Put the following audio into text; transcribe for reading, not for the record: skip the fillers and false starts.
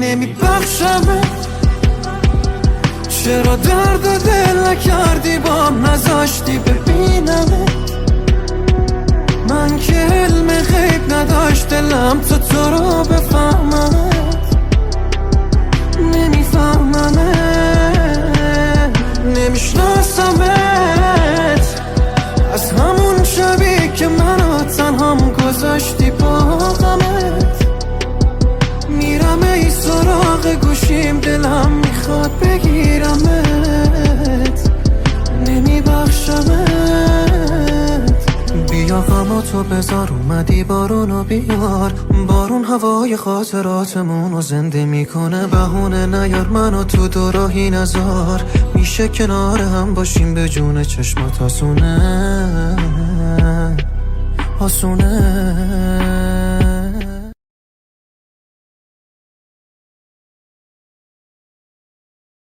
نمیبخشمت. چرا درد دل نکردی بام، نذاشتی ببینمت. من که علم غیب نداشت دلم تو رو بفهممت. نمیفهممت، نمیشناسمت. از همون شبی که منو تنهام گذاشتی با غمت، میرم ای سراغ گوشیم، دلم میخواد بگیرمت. نمیبخشمت. بیا غماتو بذار، اومدی بارونو بیار. بارون هوای خاطراتمونو زنده میکنه، بهونه نیار منو تو دو راهی نذار. میشه کنار هم باشیم به جون چشمات، آسونه آسونه.